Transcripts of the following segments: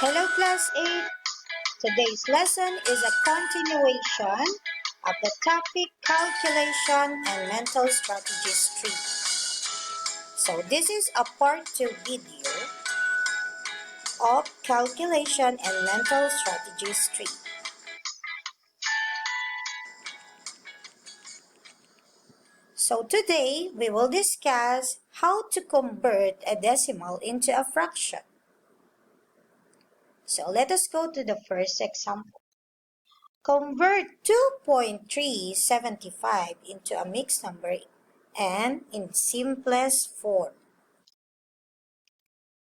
Hello Class 8! Today's lesson is a continuation of the topic Calculation and Mental Strategies 3. So this is a part 2 video of Calculation and Mental Strategies 3. So today we will discuss how to convert a decimal into a fraction. So let us go to the first example. Convert 2.375 into a mixed number and in simplest form.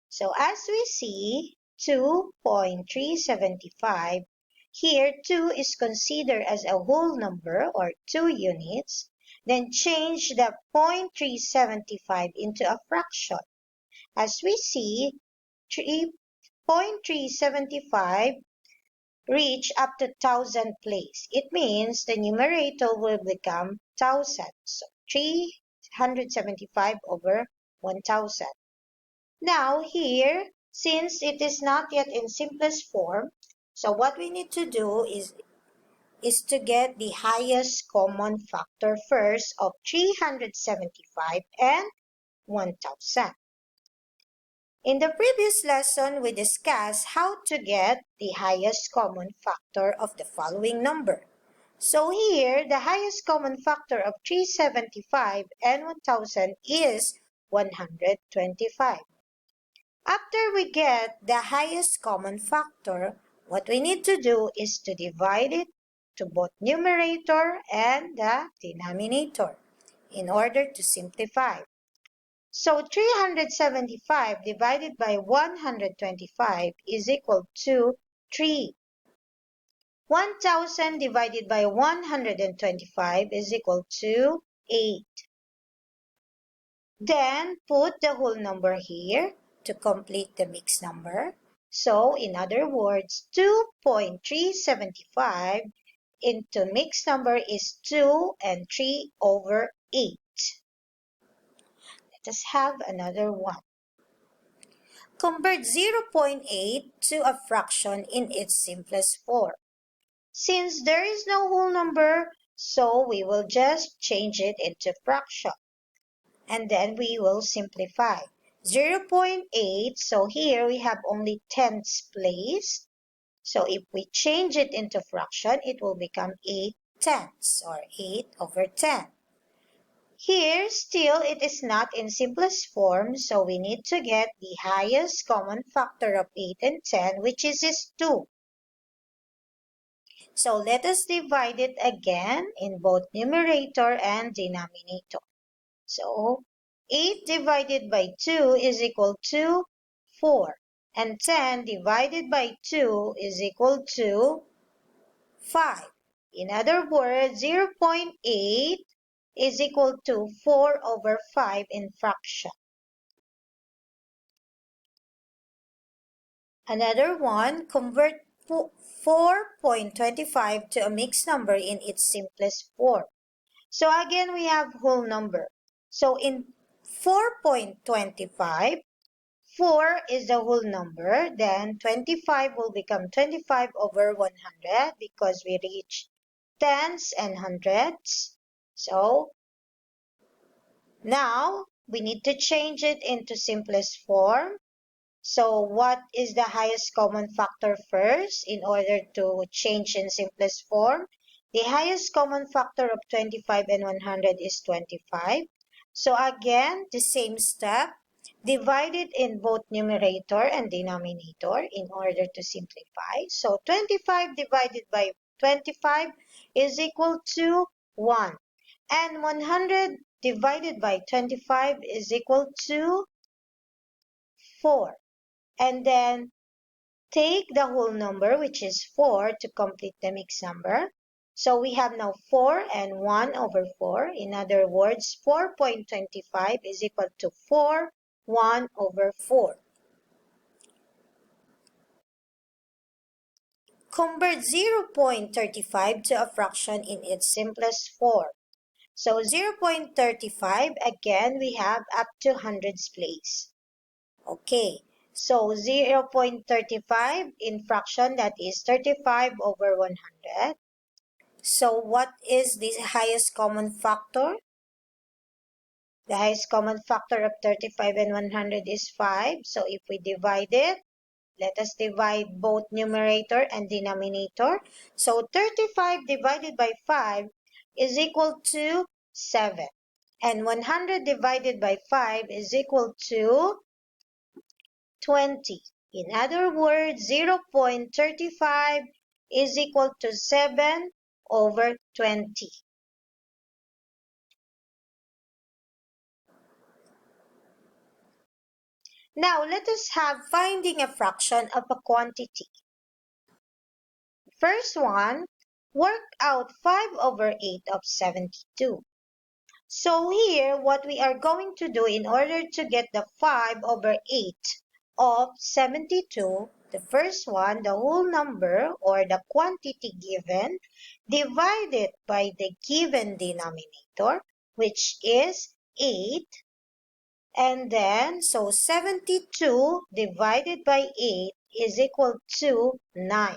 So as we see, 2.375, here 2 is considered as a whole number or 2 units, then change the 0.375 into a fraction. As we see, 0.375 reach up to 1,000 place. It means the numerator will become 1,000. So 375 over 1,000. Now here, since it is not yet in simplest form, so what we need to do is to get the highest common factor first of 375 and 1,000. In the previous lesson, we discussed how to get the highest common factor of the following number. So here, the highest common factor of 375 and 1,000 is 125. After we get the highest common factor, what we need to do is to divide it to both numerator and the denominator in order to simplify. So 375 divided by 125 is equal to 3. 1,000 divided by 125 is equal to 8. Then put the whole number here to complete the mixed number. So in other words, 2.375 into mixed number is 2 and 3 over 8. Let us have another one. Convert 0.8 to a fraction in its simplest form. Since there is no whole number, so we will just change it into fraction. And then we will simplify. 0.8, so here we have only tenths place. So if we change it into fraction, it will become 8 tenths or 8 over 10. Here, still, it is not in simplest form, so we need to get the highest common factor of 8 and 10, which is 2. So let us divide it again in both numerator and denominator. So 8 divided by 2 is equal to 4. And 10 divided by 2 is equal to 5. In other words, 0.8 is equal to 4 over 5 in fraction. Another one, convert 4.25 to a mixed number in its simplest form. So again, we have whole number. So in 4.25, 4 is the whole number, then 25 will become 25 over 100 because we reach tens and hundreds. So now we need to change it into simplest form. So what is the highest common factor first in order to change in simplest form? The highest common factor of 25 and 100 is 25. So again, the same step, divide it in both numerator and denominator in order to simplify. So 25 divided by 25 is equal to 1. And 100 divided by 25 is equal to 4. And then take the whole number, which is 4, to complete the mixed number. So we have now 4 and 1 over 4. In other words, 4.25 is equal to 4, 1 over 4. Convert 0.35 to a fraction in its simplest form. So 0.35, again, we have up to hundreds place. Okay, So 0.35 in fraction, that is 35 over 100. So what is the highest common factor? The highest common factor of 35 and 100 is 5. So if we divide it, let us divide both numerator and denominator. So 35 divided by 5 is equal to 7. And 100 divided by 5 is equal to 20. In other words, 0.35 is equal to 7 over 20. Now, let us have finding a fraction of a quantity. First one, work out 5 over 8 of 72. So here, what we are going to do in order to get the 5 over 8 of 72, the first one, the whole number or the quantity given, divided by the given denominator, which is 8. And then, so 72 divided by 8 is equal to 9.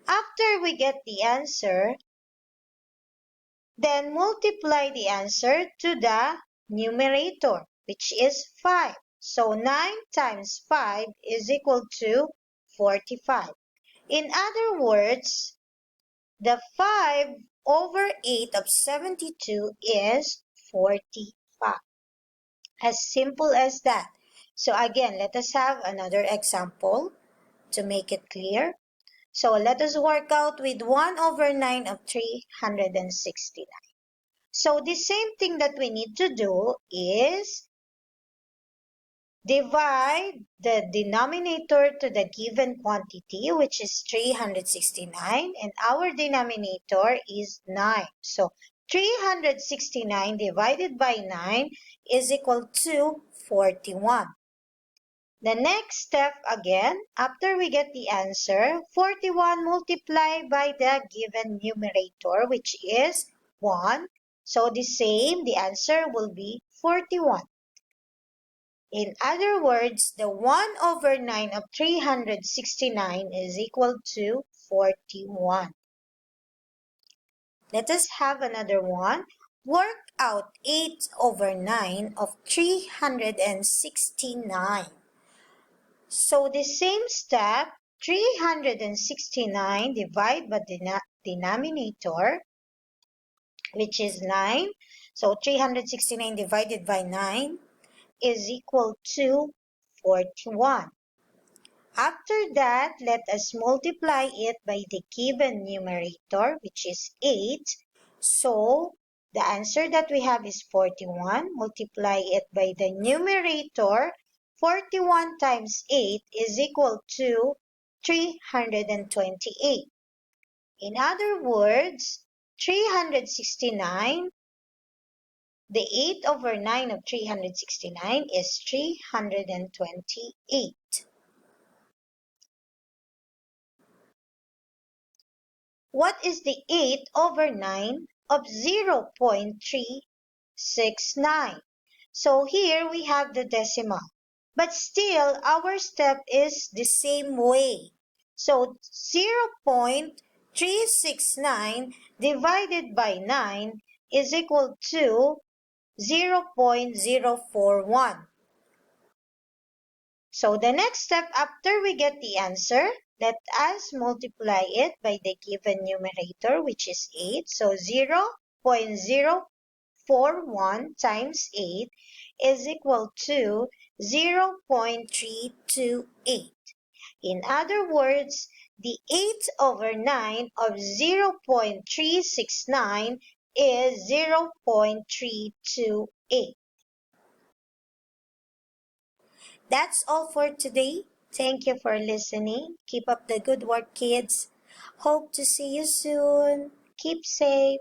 After we get the answer, then multiply the answer to the numerator, which is 5. So 9 times 5 is equal to 45. In other words, the 5 over 8 of 72 is 45. As simple as that. So again, let us have another example to make it clear. So let us work out with 1 over 9 of 369. So the same thing that we need to do is divide the denominator to the given quantity, which is 369, and our denominator is 9. So 369 divided by 9 is equal to 41. The next step again, after we get the answer, 41 multiplied by the given numerator, which is 1. So the same, the answer will be 41. In other words, the 1 over 9 of 369 is equal to 41. Let us have another one. Work out 8 over 9 of 369. So the same step, 369 divide by the denominator, which is 9. So 369 divided by 9 is equal to 41. After that, let us multiply it by the given numerator, which is 8. So the answer that we have is 41. Multiply it by the numerator. 41 times 8 is equal to 328. In other words, 369, the 8 over 9 of 369 is 328. What is the 8 over 9 of 0.369? So here we have the decimal. But still, our step is the same way. So 0.369 divided by 9 is equal to 0.041. So the next step after we get the answer, let us multiply it by the given numerator, which is 8. So 0.041 times 8 is equal to 0.328. In other words, the 8 over 9 of 0.369 is 0.328. That's all for today. Thank you for listening. Keep up the good work, kids. Hope to see you soon. Keep safe.